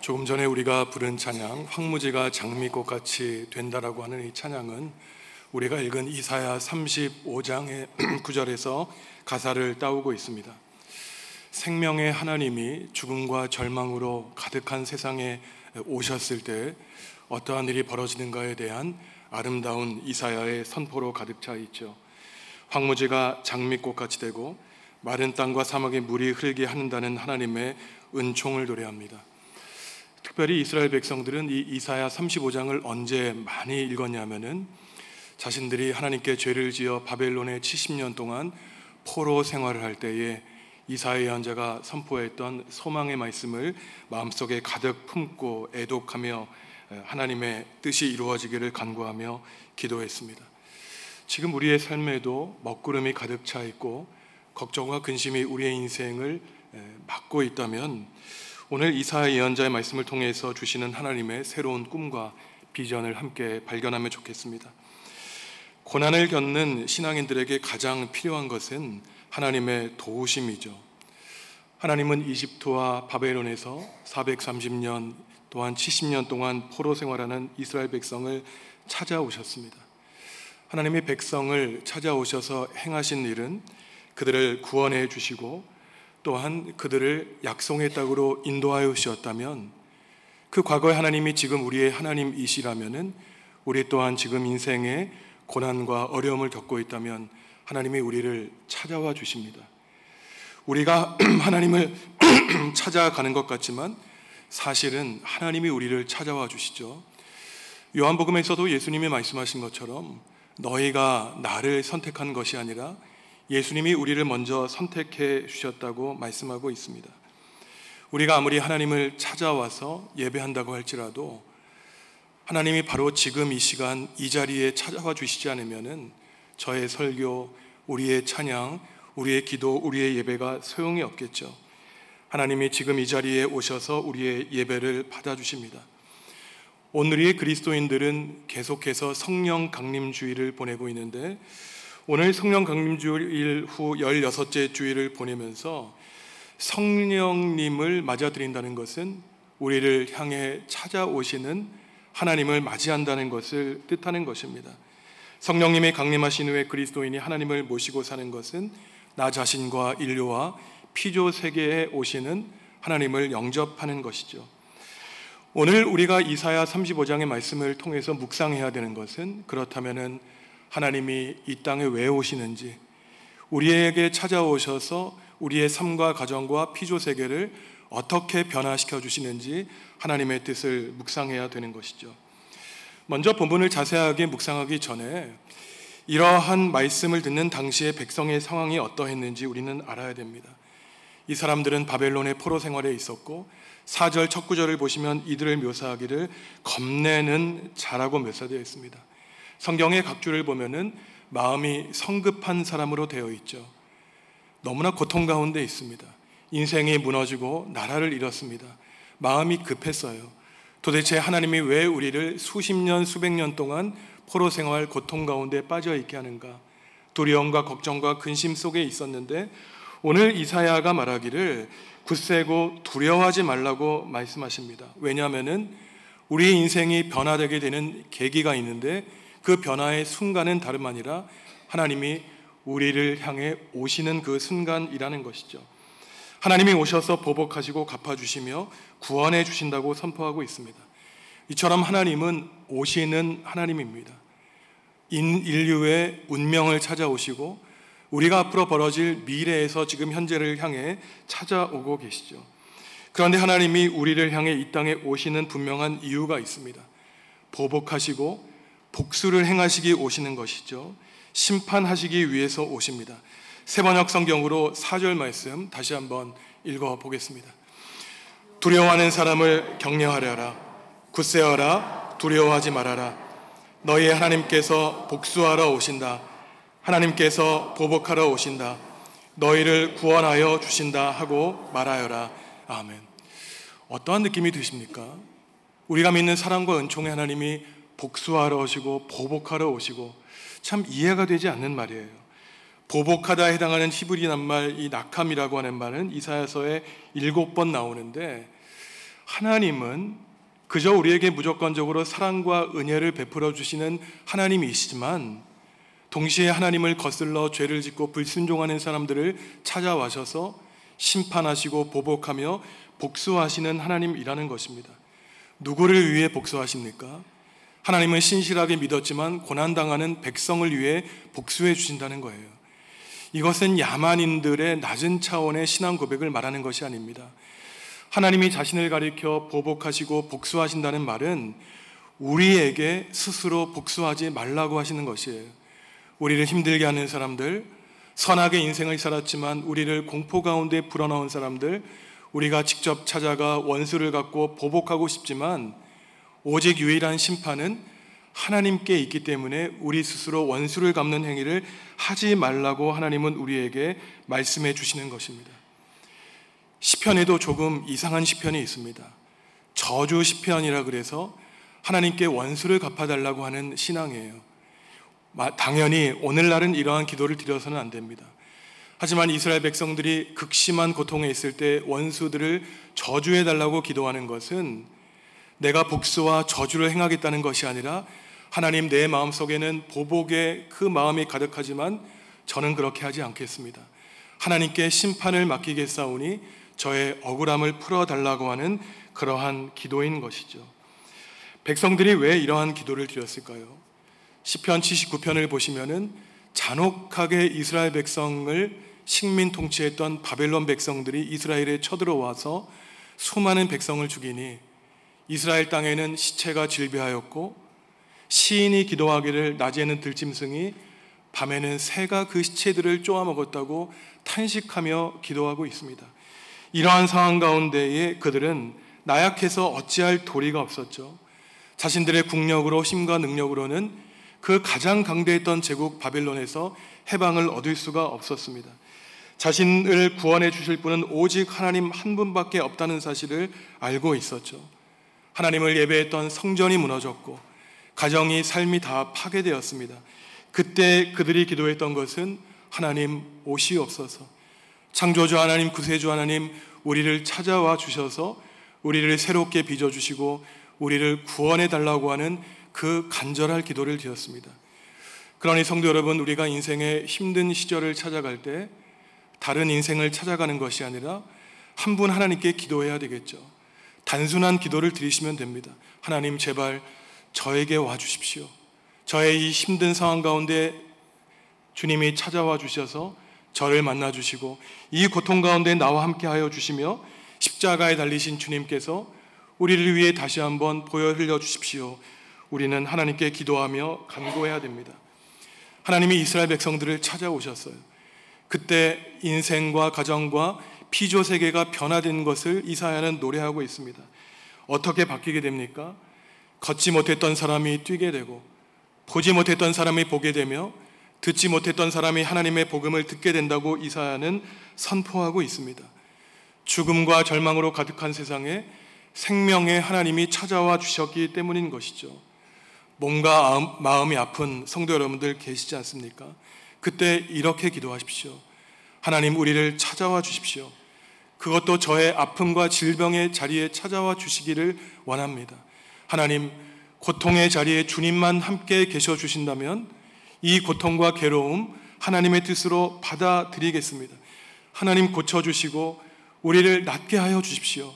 조금 전에 우리가 부른 찬양 황무지가 장미꽃같이 된다라고 하는 이 찬양은 우리가 읽은 이사야 35장의 9절에서 가사를 따오고 있습니다. 생명의 하나님이 죽음과 절망으로 가득한 세상에 오셨을 때 어떠한 일이 벌어지는가에 대한 아름다운 이사야의 선포로 가득 차 있죠. 황무지가 장미꽃같이 되고 마른 땅과 사막에 물이 흐르게 하는다는 하나님의 은총을 노래합니다. 특별히 이스라엘 백성들은 이 이사야 35장을 언제 많이 읽었냐면은 자신들이 하나님께 죄를 지어 바벨론에 70년 동안 포로 생활을 할 때에 이사야 예언자가 선포했던 소망의 말씀을 마음속에 가득 품고 애독하며 하나님의 뜻이 이루어지기를 간구하며 기도했습니다. 지금 우리의 삶에도 먹구름이 가득 차 있고 걱정과 근심이 우리의 인생을 막고 있다면 오늘 이사야 예언자의 말씀을 통해서 주시는 하나님의 새로운 꿈과 비전을 함께 발견하면 좋겠습니다. 고난을 겪는 신앙인들에게 가장 필요한 것은 하나님의 도우심이죠. 하나님은 이집트와 바벨론에서 430년 또한 70년 동안 포로 생활하는 이스라엘 백성을 찾아오셨습니다. 하나님의 백성을 찾아오셔서 행하신 일은 그들을 구원해 주시고 또한 그들을 약속의 땅으로 인도하여 주셨다면 그 과거의 하나님이 지금 우리의 하나님이시라면은 우리 또한 지금 인생의 고난과 어려움을 겪고 있다면 하나님이 우리를 찾아와 주십니다. 우리가 하나님을 찾아가는 것 같지만 사실은 하나님이 우리를 찾아와 주시죠. 요한복음에서도 예수님이 말씀하신 것처럼 너희가 나를 선택한 것이 아니라 예수님이 우리를 먼저 선택해 주셨다고 말씀하고 있습니다. 우리가 아무리 하나님을 찾아와서 예배한다고 할지라도 하나님이 바로 지금 이 시간 이 자리에 찾아와 주시지 않으면은 저의 설교, 우리의 찬양, 우리의 기도, 우리의 예배가 소용이 없겠죠. 하나님이 지금 이 자리에 오셔서 우리의 예배를 받아주십니다. 오늘의 그리스도인들은 계속해서 성령 강림 주일을 보내고 있는데 오늘 성령 강림 주일 후 16째 주일을 보내면서 성령님을 맞아들인다는 것은 우리를 향해 찾아오시는 하나님을 맞이한다는 것을 뜻하는 것입니다. 성령님이 강림하신 후에 그리스도인이 하나님을 모시고 사는 것은 나 자신과 인류와 피조 세계에 오시는 하나님을 영접하는 것이죠. 오늘 우리가 이사야 35장의 말씀을 통해서 묵상해야 되는 것은 그렇다면은 하나님이 이 땅에 왜 오시는지, 우리에게 찾아오셔서 우리의 삶과 가정과 피조 세계를 어떻게 변화시켜 주시는지 하나님의 뜻을 묵상해야 되는 것이죠. 먼저 본문을 자세하게 묵상하기 전에 이러한 말씀을 듣는 당시의 백성의 상황이 어떠했는지 우리는 알아야 됩니다. 이 사람들은 바벨론의 포로 생활에 있었고 4절 첫 구절을 보시면 이들을 묘사하기를 겁내는 자라고 묘사되어 있습니다. 성경의 각 줄을 보면은 마음이 성급한 사람으로 되어 있죠. 너무나 고통 가운데 있습니다. 인생이 무너지고 나라를 잃었습니다. 마음이 급했어요. 도대체 하나님이 왜 우리를 수십 년, 수백 년 동안 포로 생활 고통 가운데 빠져 있게 하는가? 두려움과 걱정과 근심 속에 있었는데 오늘 이사야가 말하기를 굳세고 두려워하지 말라고 말씀하십니다. 왜냐하면은 우리의 인생이 변화되게 되는 계기가 있는데 그 변화의 순간은 다름 아니라 하나님이 우리를 향해 오시는 그 순간이라는 것이죠. 하나님이 오셔서 보복하시고 갚아주시며 구원해 주신다고 선포하고 있습니다. 이처럼 하나님은 오시는 하나님입니다. 인류의 운명을 찾아오시고 우리가 앞으로 벌어질 미래에서 지금 현재를 향해 찾아오고 계시죠. 그런데 하나님이 우리를 향해 이 땅에 오시는 분명한 이유가 있습니다. 보복하시고 복수를 행하시기 오시는 것이죠. 심판하시기 위해서 오십니다. 새번역 성경으로 4절 말씀 다시 한번 읽어보겠습니다. 두려워하는 사람을 격려하려라. 굳세어라. 두려워하지 말아라. 너희의 하나님께서 복수하러 오신다. 하나님께서 보복하러 오신다. 너희를 구원하여 주신다 하고 말하여라. 아멘. 어떠한 느낌이 드십니까? 우리가 믿는 사랑과 은총의 하나님이 복수하러 오시고 보복하러 오시고 참 이해가 되지 않는 말이에요. 보복하다에 해당하는 히브리 낱말 이 낙함이라고 하는 말은 이사야서에 7번 나오는데 하나님은 그저 우리에게 무조건적으로 사랑과 은혜를 베풀어 주시는 하나님이시지만 동시에 하나님을 거슬러 죄를 짓고 불순종하는 사람들을 찾아와셔서 심판하시고 보복하며 복수하시는 하나님이라는 것입니다. 누구를 위해 복수하십니까? 하나님은 신실하게 믿었지만 고난당하는 백성을 위해 복수해 주신다는 거예요. 이것은 야만인들의 낮은 차원의 신앙 고백을 말하는 것이 아닙니다. 하나님이 자신을 가리켜 보복하시고 복수하신다는 말은 우리에게 스스로 복수하지 말라고 하시는 것이에요. 우리를 힘들게 하는 사람들, 선하게 인생을 살았지만 우리를 공포 가운데 불어넣은 사람들, 우리가 직접 찾아가 원수를 갖고 보복하고 싶지만 오직 유일한 심판은 하나님께 있기 때문에 우리 스스로 원수를 갚는 행위를 하지 말라고 하나님은 우리에게 말씀해 주시는 것입니다. 시편에도 조금 이상한 시편이 있습니다. 저주 시편이라 그래서 하나님께 원수를 갚아달라고 하는 신앙이에요. 당연히 오늘날은 이러한 기도를 드려서는 안 됩니다. 하지만 이스라엘 백성들이 극심한 고통에 있을 때 원수들을 저주해달라고 기도하는 것은 내가 복수와 저주를 행하겠다는 것이 아니라 하나님, 내 마음속에는 보복의 그 마음이 가득하지만 저는 그렇게 하지 않겠습니다. 하나님께 심판을 맡기겠사오니 저의 억울함을 풀어달라고 하는 그러한 기도인 것이죠. 백성들이 왜 이러한 기도를 드렸을까요? 시편 79편을 보시면은 잔혹하게 이스라엘 백성을 식민 통치했던 바벨론 백성들이 이스라엘에 쳐들어와서 수많은 백성을 죽이니 이스라엘 땅에는 시체가 질비하였고 시인이 기도하기를 낮에는 들짐승이 밤에는 새가 그 시체들을 쪼아먹었다고 탄식하며 기도하고 있습니다. 이러한 상황 가운데에 그들은 나약해서 어찌할 도리가 없었죠. 자신들의 국력으로 힘과 능력으로는 그 가장 강대했던 제국 바벨론에서 해방을 얻을 수가 없었습니다. 자신을 구원해 주실 분은 오직 하나님 한 분밖에 없다는 사실을 알고 있었죠. 하나님을 예배했던 성전이 무너졌고 가정이, 삶이 다 파괴되었습니다. 그때 그들이 기도했던 것은 하나님 오시옵소서, 창조주 하나님, 구세주 하나님, 우리를 찾아와 주셔서 우리를 새롭게 빚어주시고 우리를 구원해 달라고 하는 그 간절할 기도를 드렸습니다. 그러니 성도 여러분, 우리가 인생의 힘든 시절을 찾아갈 때 다른 인생을 찾아가는 것이 아니라 한 분 하나님께 기도해야 되겠죠. 단순한 기도를 드리시면 됩니다. 하나님, 제발 저에게 와주십시오. 저의 이 힘든 상황 가운데 주님이 찾아와 주셔서 저를 만나 주시고 이 고통 가운데 나와 함께 하여 주시며 십자가에 달리신 주님께서 우리를 위해 다시 한번 보혈 흘려 주십시오. 우리는 하나님께 기도하며 간구해야 됩니다. 하나님이 이스라엘 백성들을 찾아오셨어요. 그때 인생과 가정과 피조 세계가 변화된 것을 이사야는 노래하고 있습니다. 어떻게 바뀌게 됩니까? 걷지 못했던 사람이 뛰게 되고 보지 못했던 사람이 보게 되며 듣지 못했던 사람이 하나님의 복음을 듣게 된다고 이사야는 선포하고 있습니다. 죽음과 절망으로 가득한 세상에 생명의 하나님이 찾아와 주셨기 때문인 것이죠. 몸과 마음이 아픈 성도 여러분들 계시지 않습니까? 그때 이렇게 기도하십시오. 하나님, 우리를 찾아와 주십시오. 그것도 저의 아픔과 질병의 자리에 찾아와 주시기를 원합니다. 하나님, 고통의 자리에 주님만 함께 계셔 주신다면 이 고통과 괴로움 하나님의 뜻으로 받아들이겠습니다. 하나님, 고쳐주시고 우리를 낫게 하여 주십시오.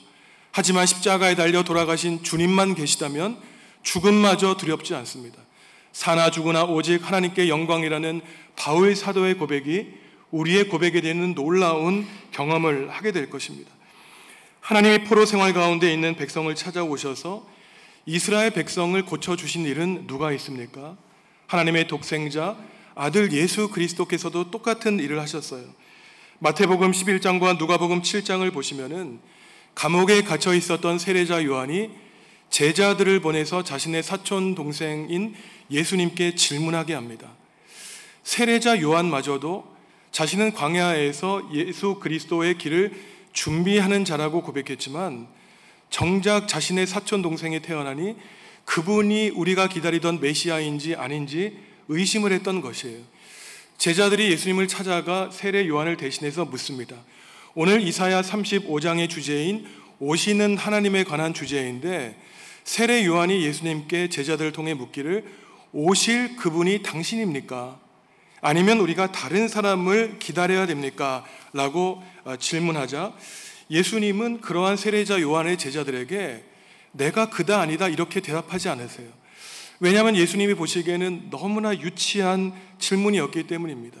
하지만 십자가에 달려 돌아가신 주님만 계시다면 죽음마저 두렵지 않습니다. 사나 죽으나 오직 하나님께 영광이라는 바울 사도의 고백이 우리의 고백에 대한 놀라운 경험을 하게 될 것입니다. 하나님의 포로 생활 가운데 있는 백성을 찾아오셔서 이스라엘 백성을 고쳐주신 일은 누가 있습니까? 하나님의 독생자 아들 예수 그리스도께서도 똑같은 일을 하셨어요. 마태복음 11장과 누가복음 7장을 보시면은 감옥에 갇혀 있었던 세례자 요한이 제자들을 보내서 자신의 사촌 동생인 예수님께 질문하게 합니다. 세례자 요한마저도 자신은 광야에서 예수 그리스도의 길을 준비하는 자라고 고백했지만 정작 자신의 사촌 동생이 태어나니 그분이 우리가 기다리던 메시아인지 아닌지 의심을 했던 것이에요. 제자들이 예수님을 찾아가 세례 요한을 대신해서 묻습니다. 오늘 이사야 35장의 주제인 오시는 하나님에 관한 주제인데, 세례 요한이 예수님께 제자들을 통해 묻기를 오실 그분이 당신입니까? 아니면 우리가 다른 사람을 기다려야 됩니까? 라고 질문하자 예수님은 그러한 세례자 요한의 제자들에게 내가 그다 아니다 이렇게 대답하지 않으세요. 왜냐하면 예수님이 보시기에는 너무나 유치한 질문이었기 때문입니다.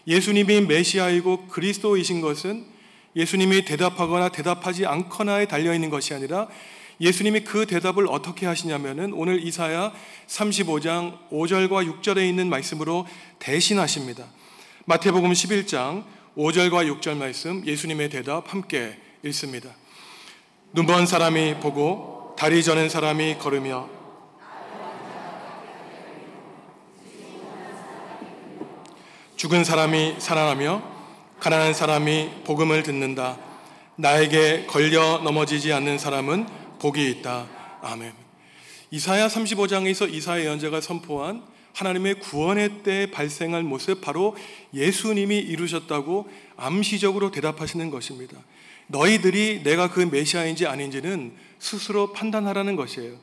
예수님이 메시아이고 그리스도이신 것은 예수님이 대답하거나 대답하지 않거나에 달려있는 것이 아니라 예수님이 그 대답을 어떻게 하시냐면은 오늘 이사야 35장 5절과 6절에 있는 말씀으로 대신하십니다. 마태복음 11장 5절과 6절 말씀 예수님의 대답 함께 읽습니다. 눈먼 사람이 보고 다리 저는 사람이 걸으며 죽은 사람이 살아나며 가난한 사람이 복음을 듣는다. 나에게 걸려 넘어지지 않는 사람은 복이 있다. 아멘. 이사야 35장에서 이사야 예언자가 선포한 하나님의 구원의 때에 발생할 모습, 바로 예수님이 이루셨다고 암시적으로 대답하시는 것입니다. 너희들이 내가 그 메시아인지 아닌지는 스스로 판단하라는 것이에요.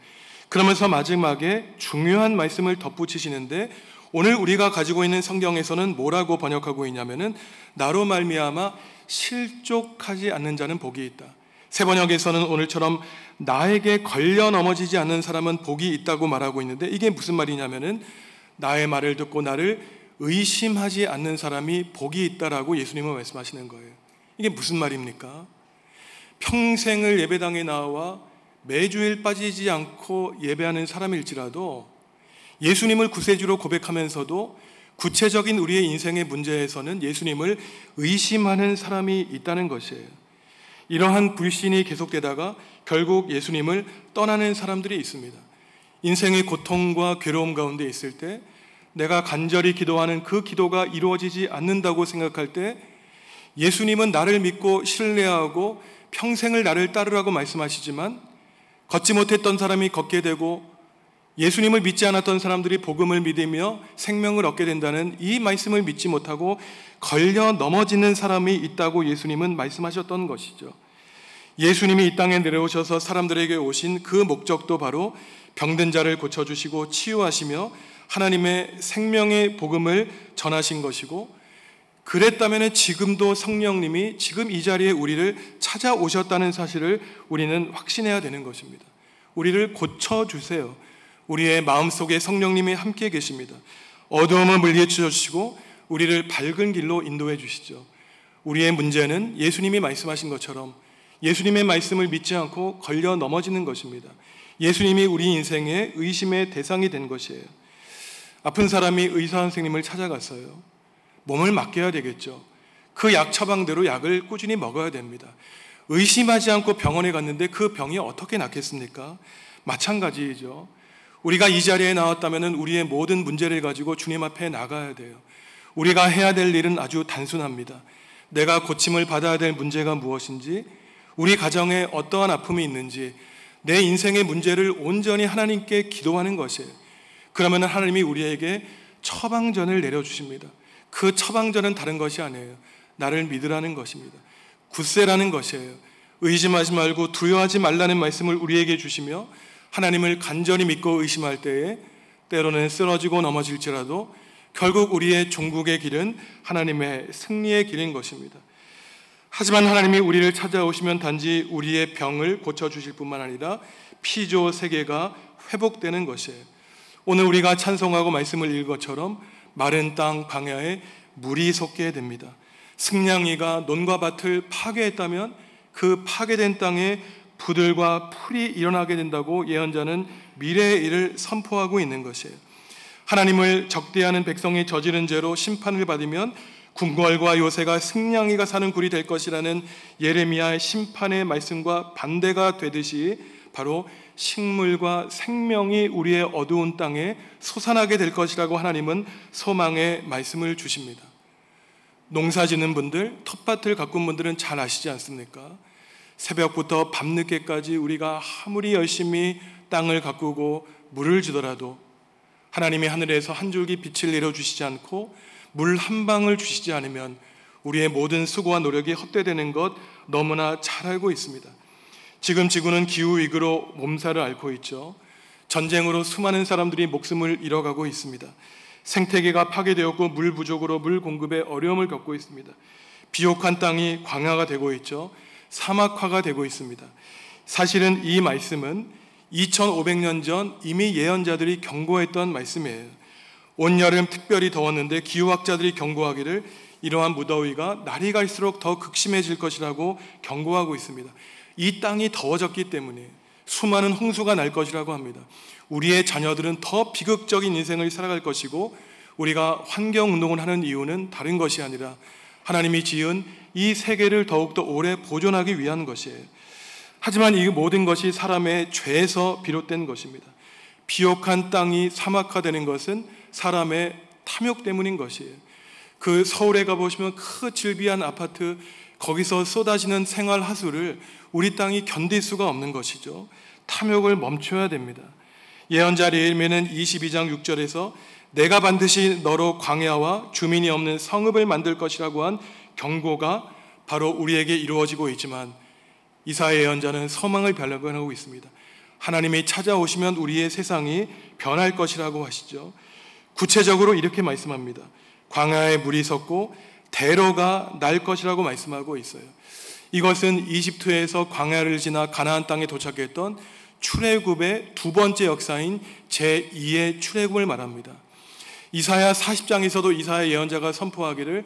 그러면서 마지막에 중요한 말씀을 덧붙이시는데, 오늘 우리가 가지고 있는 성경에서는 뭐라고 번역하고 있냐면은 나로 말미암아 실족하지 않는 자는 복이 있다. 새 번역에서는 오늘처럼 나에게 걸려 넘어지지 않는 사람은 복이 있다고 말하고 있는데, 이게 무슨 말이냐면은 나의 말을 듣고 나를 의심하지 않는 사람이 복이 있다라고 예수님은 말씀하시는 거예요. 이게 무슨 말입니까? 평생을 예배당에 나와 매주일 빠지지 않고 예배하는 사람일지라도 예수님을 구세주로 고백하면서도 구체적인 우리의 인생의 문제에서는 예수님을 의심하는 사람이 있다는 것이에요. 이러한 불신이 계속되다가 결국 예수님을 떠나는 사람들이 있습니다. 인생의 고통과 괴로움 가운데 있을 때 내가 간절히 기도하는 그 기도가 이루어지지 않는다고 생각할 때 예수님은 나를 믿고 신뢰하고 평생을 나를 따르라고 말씀하시지만 걷지 못했던 사람이 걷게 되고 예수님을 믿지 않았던 사람들이 복음을 믿으며 생명을 얻게 된다는 이 말씀을 믿지 못하고 걸려 넘어지는 사람이 있다고 예수님은 말씀하셨던 것이죠. 예수님이 이 땅에 내려오셔서 사람들에게 오신 그 목적도 바로 병든 자를 고쳐주시고 치유하시며 하나님의 생명의 복음을 전하신 것이고, 그랬다면 지금도 성령님이 지금 이 자리에 우리를 찾아오셨다는 사실을 우리는 확신해야 되는 것입니다. 우리를 고쳐주세요. 우리의 마음속에 성령님이 함께 계십니다. 어두움을 물리쳐 주시고 우리를 밝은 길로 인도해 주시죠. 우리의 문제는 예수님이 말씀하신 것처럼 예수님의 말씀을 믿지 않고 걸려 넘어지는 것입니다. 예수님이 우리 인생의 의심의 대상이 된 것이에요. 아픈 사람이 의사 선생님을 찾아갔어요. 몸을 맡겨야 되겠죠. 그 약 처방대로 약을 꾸준히 먹어야 됩니다. 의심하지 않고 병원에 갔는데 그 병이 어떻게 낫겠습니까? 마찬가지이죠. 우리가 이 자리에 나왔다면 우리의 모든 문제를 가지고 주님 앞에 나가야 돼요. 우리가 해야 될 일은 아주 단순합니다. 내가 고침을 받아야 될 문제가 무엇인지, 우리 가정에 어떠한 아픔이 있는지, 내 인생의 문제를 온전히 하나님께 기도하는 것이에요. 그러면 하나님이 우리에게 처방전을 내려주십니다. 그 처방전은 다른 것이 아니에요. 나를 믿으라는 것입니다. 굳세라는 것이에요. 의심하지 말고 두려워하지 말라는 말씀을 우리에게 주시며, 하나님을 간절히 믿고 의심할 때에 때로는 쓰러지고 넘어질지라도 결국 우리의 종국의 길은 하나님의 승리의 길인 것입니다. 하지만 하나님이 우리를 찾아오시면 단지 우리의 병을 고쳐주실 뿐만 아니라 피조 세계가 회복되는 것이에요. 오늘 우리가 찬송하고 말씀을 읽은 것처럼 마른 땅 광야에 물이 솟게 됩니다. 승냥이가 논과 밭을 파괴했다면 그 파괴된 땅에 부들과 풀이 일어나게 된다고 예언자는 미래의 일을 선포하고 있는 것이에요. 하나님을 적대하는 백성이 저지른 죄로 심판을 받으면 궁궐과 요새가 승냥이가 사는 굴이 될 것이라는 예레미야의 심판의 말씀과 반대가 되듯이 바로 식물과 생명이 우리의 어두운 땅에 솟아나게 될 것이라고 하나님은 소망의 말씀을 주십니다. 농사 짓는 분들, 텃밭을 가꾼 분들은 잘 아시지 않습니까? 새벽부터 밤늦게까지 우리가 아무리 열심히 땅을 가꾸고 물을 주더라도 하나님이 하늘에서 한 줄기 빛을 내려주시지 않고 물 한 방울 주시지 않으면 우리의 모든 수고와 노력이 헛되되는 것 너무나 잘 알고 있습니다. 지금 지구는 기후위기로 몸살을 앓고 있죠. 전쟁으로 수많은 사람들이 목숨을 잃어가고 있습니다. 생태계가 파괴되었고 물 부족으로 물 공급에 어려움을 겪고 있습니다. 비옥한 땅이 광야가 되고 있죠. 사막화가 되고 있습니다. 사실은 이 말씀은 2500년 전 이미 예언자들이 경고했던 말씀이에요. 온여름 특별히 더웠는데 기후학자들이 경고하기를 이러한 무더위가 날이 갈수록 더 극심해질 것이라고 경고하고 있습니다. 이 땅이 더워졌기 때문에 수많은 홍수가 날 것이라고 합니다. 우리의 자녀들은 더 비극적인 인생을 살아갈 것이고, 우리가 환경운동을 하는 이유는 다른 것이 아니라 하나님이 지은 이 세계를 더욱더 오래 보존하기 위한 것이에요. 하지만 이 모든 것이 사람의 죄에서 비롯된 것입니다. 비옥한 땅이 사막화되는 것은 사람의 탐욕 때문인 것이에요. 그 서울에 가보시면 그 질비한 아파트, 거기서 쏟아지는 생활 하수를 우리 땅이 견딜 수가 없는 것이죠. 탐욕을 멈춰야 됩니다. 예언자 예레미야는 22장 6절에서 내가 반드시 너로 광야와 주민이 없는 성읍을 만들 것이라고 한 경고가 바로 우리에게 이루어지고 있지만, 이사야 예언자는 소망을 발견하고 있습니다. 하나님이 찾아오시면 우리의 세상이 변할 것이라고 하시죠. 구체적으로 이렇게 말씀합니다. 광야에 물이 섰고 대로가 날 것이라고 말씀하고 있어요. 이것은 이집트에서 광야를 지나 가나안 땅에 도착했던 출애굽의 두 번째 역사인 제2의 출애굽을 말합니다. 이사야 40장에서도 이사야 예언자가 선포하기를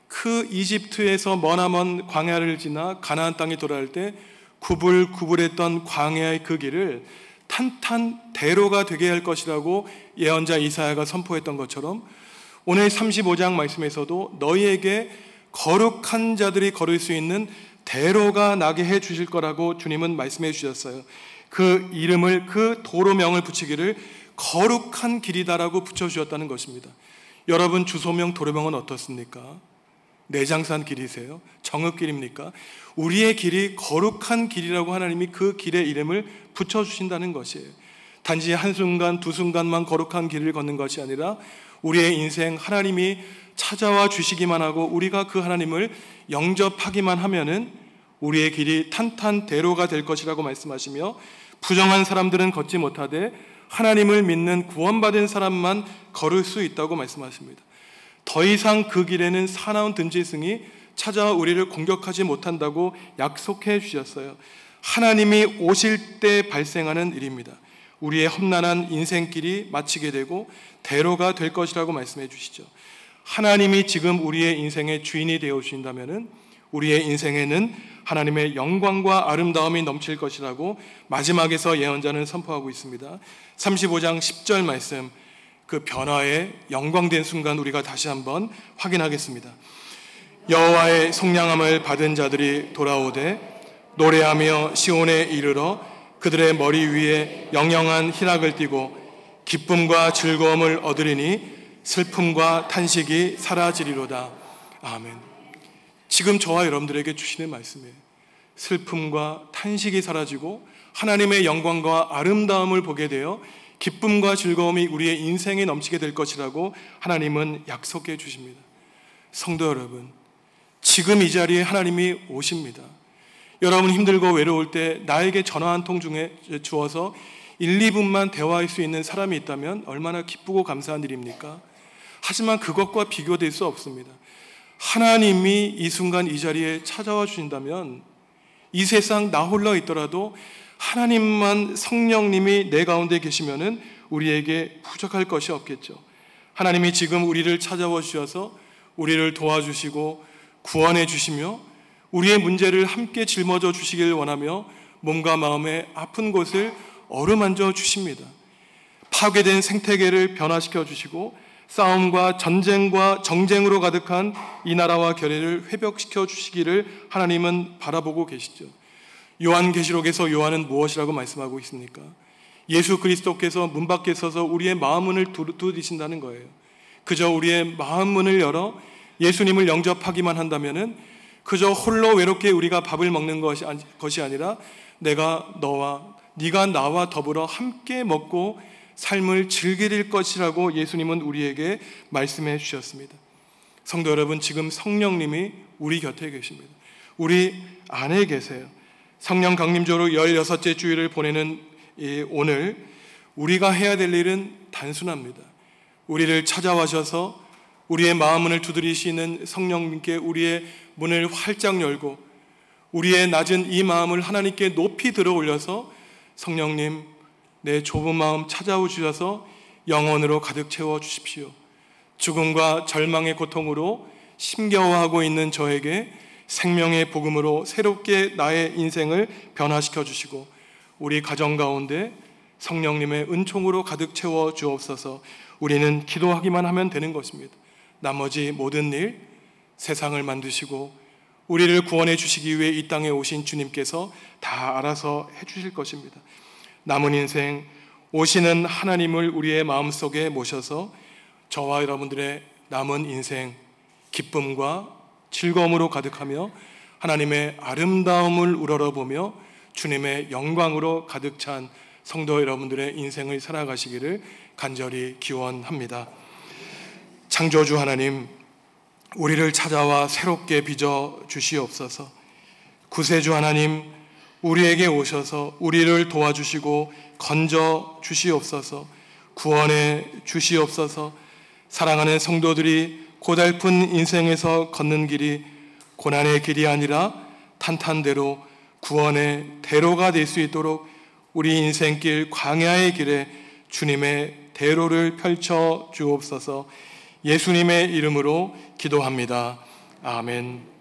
그 이집트에서 머나먼 광야를 지나 가나안 땅에 돌아올 때 구불구불했던 광야의 그 길을 탄탄대로가 되게 할 것이라고 예언자 이사야가 선포했던 것처럼, 오늘 35장 말씀에서도 너희에게 거룩한 자들이 걸을 수 있는 대로가 나게 해 주실 거라고 주님은 말씀해 주셨어요. 그 이름을, 그 도로명을 붙이기를 거룩한 길이다라고 붙여주셨다는 것입니다. 여러분 주소명 도로명은 어떻습니까? 내장산 길이세요? 정읍길입니까? 우리의 길이 거룩한 길이라고 하나님이 그 길의 이름을 붙여주신다는 것이에요. 단지 한순간 두 순간만 거룩한 길을 걷는 것이 아니라 우리의 인생 하나님이 찾아와 주시기만 하고 우리가 그 하나님을 영접하기만 하면은 우리의 길이 탄탄대로가 될 것이라고 말씀하시며, 부정한 사람들은 걷지 못하되 하나님을 믿는 구원받은 사람만 걸을 수 있다고 말씀하십니다. 더 이상 그 길에는 사나운 든지승이 찾아와 우리를 공격하지 못한다고 약속해 주셨어요. 하나님이 오실 때 발생하는 일입니다. 우리의 험난한 인생길이 마치게 되고 대로가 될 것이라고 말씀해 주시죠. 하나님이 지금 우리의 인생의 주인이 되어 주신다면은 우리의 인생에는 하나님의 영광과 아름다움이 넘칠 것이라고 마지막에서 예언자는 선포하고 있습니다. 35장 10절 말씀, 그 변화의 영광된 순간 우리가 다시 한번 확인하겠습니다. 여호와의 속량함을 받은 자들이 돌아오되 노래하며 시온에 이르러 그들의 머리 위에 영영한 희락을 띠고 기쁨과 즐거움을 얻으리니 슬픔과 탄식이 사라지리로다. 아멘. 지금 저와 여러분들에게 주시는 말씀이에요. 슬픔과 탄식이 사라지고 하나님의 영광과 아름다움을 보게 되어 기쁨과 즐거움이 우리의 인생에 넘치게 될 것이라고 하나님은 약속해 주십니다. 성도 여러분, 지금 이 자리에 하나님이 오십니다. 여러분 힘들고 외로울 때 나에게 전화 한 통 중에 주어서 1, 2분만 대화할 수 있는 사람이 있다면 얼마나 기쁘고 감사한 일입니까? 하지만 그것과 비교될 수 없습니다. 하나님이 이 순간 이 자리에 찾아와 주신다면 이 세상 나 홀라 있더라도 하나님만, 성령님이 내 가운데 계시면은 우리에게 부족할 것이 없겠죠. 하나님이 지금 우리를 찾아와 주셔서 우리를 도와주시고 구원해 주시며 우리의 문제를 함께 짊어져 주시길 원하며 몸과 마음의 아픈 곳을 어루만져 주십니다. 파괴된 생태계를 변화시켜 주시고 싸움과 전쟁과 정쟁으로 가득한 이 나라와 결의를 회복시켜 주시기를 하나님은 바라보고 계시죠. 요한계시록에서 요한은 무엇이라고 말씀하고 있습니까? 예수 그리스도께서 문 밖에 서서 우리의 마음 문을 두드리신다는 거예요. 그저 우리의 마음 문을 열어 예수님을 영접하기만 한다면은 그저 홀로 외롭게 우리가 밥을 먹는 것이 아니라 네가 나와 더불어 함께 먹고 삶을 즐길 것이라고 예수님은 우리에게 말씀해 주셨습니다. 성도 여러분, 지금 성령님이 우리 곁에 계십니다. 우리 안에 계세요. 성령 강림절로 16째 주일을 보내는 오늘 우리가 해야 될 일은 단순합니다. 우리를 찾아와셔서 우리의 마음문을 두드리시는 성령님께 우리의 문을 활짝 열고 우리의 낮은 이 마음을 하나님께 높이 들어 올려서 성령님, 내 좁은 마음 찾아오셔서 영혼으로 가득 채워 주십시오. 죽음과 절망의 고통으로 힘겨워하고 있는 저에게 생명의 복음으로 새롭게 나의 인생을 변화시켜 주시고 우리 가정 가운데 성령님의 은총으로 가득 채워 주옵소서. 우리는 기도하기만 하면 되는 것입니다. 나머지 모든 일, 세상을 만드시고 우리를 구원해 주시기 위해 이 땅에 오신 주님께서 다 알아서 해 주실 것입니다. 남은 인생 오시는 하나님을 우리의 마음속에 모셔서 저와 여러분들의 남은 인생 기쁨과 즐거움으로 가득하며 하나님의 아름다움을 우러러보며 주님의 영광으로 가득 찬 성도 여러분들의 인생을 살아가시기를 간절히 기원합니다. 창조주 하나님, 우리를 찾아와 새롭게 빚어 주시옵소서. 구세주 하나님, 우리에게 오셔서 우리를 도와주시고 건져 주시옵소서. 구원해 주시옵소서. 사랑하는 성도들이 고달픈 인생에서 걷는 길이 고난의 길이 아니라 탄탄대로 구원의 대로가 될 수 있도록 우리 인생길 광야의 길에 주님의 대로를 펼쳐 주옵소서. 예수님의 이름으로 기도합니다. 아멘.